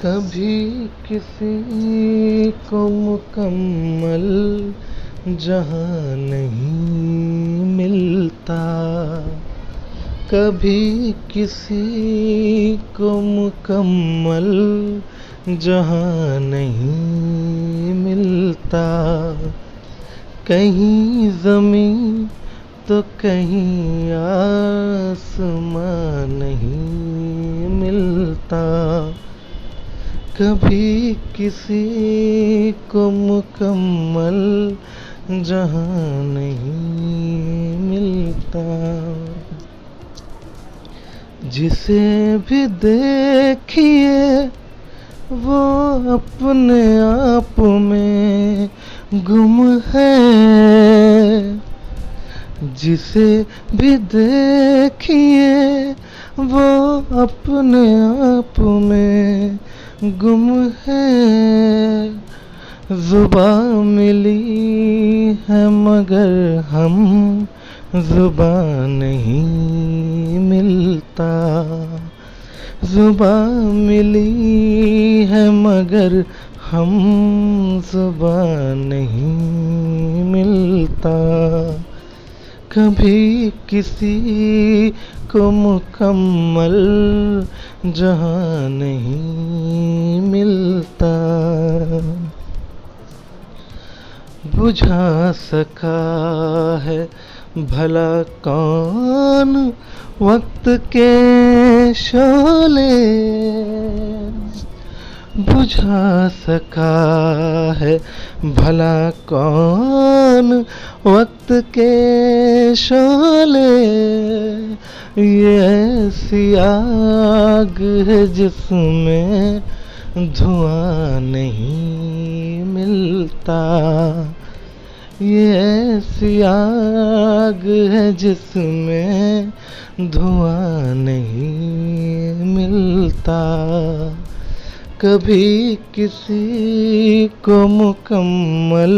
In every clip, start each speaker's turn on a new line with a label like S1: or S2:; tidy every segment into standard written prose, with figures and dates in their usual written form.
S1: कभी किसी को मुकम्मल जहां नहीं मिलता, कभी किसी को मुकम्मल जहां नहीं मिलता। कहीं ज़मीं तो कहीं आसमां नहीं मिलता, कभी किसी को मुकम्मल जहां नहीं मिलता। जिसे भी देखिए वो अपने आप में गुम है, जिसे भी देखिए वो अपने आप में गुम है। जुबां मिली है मगर हम जुबां नहीं मिलता, जुबां मिली है मगर हम जुबां नहीं मिलता। कभी किसी को मुकम्मल जहां नहीं मिलता। बुझा सका है भला कौन वक्त के शोले, बुझा सका है भला कौन वक्त के शोले। ये ऐसी आग है जिसमें धुआं नहीं मिलता, ये ऐसी आग है जिसमें धुआं नहीं मिलता। कभी किसी को मुकम्मल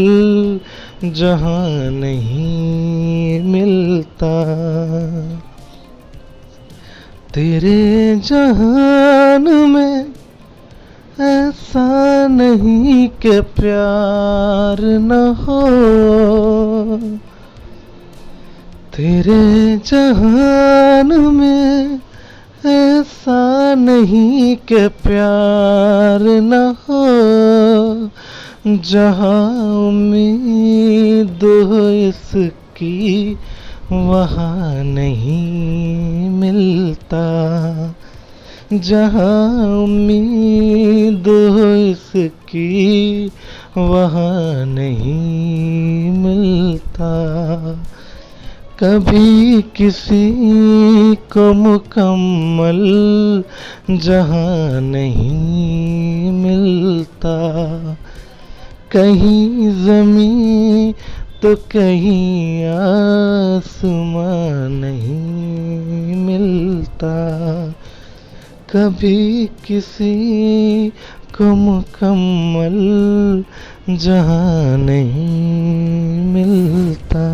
S1: जहां नहीं मिलता। तेरे जहान में ऐसा नहीं कि प्यार न हो, तेरे जहान में ऐसा नहीं कि प्यार न हो। जहाँ उम्मीद हो इसकी वहाँ नहीं मिलता, जहाँ उम्मीद हो इसकी वहाँ नहीं मिलता। कभी किसी को मुकम्मल जहां नहीं मिलता, कहीं ज़मीं तो कहीं आसमां नहीं मिलता। कभी किसी को मुकम्मल जहां नहीं मिलता।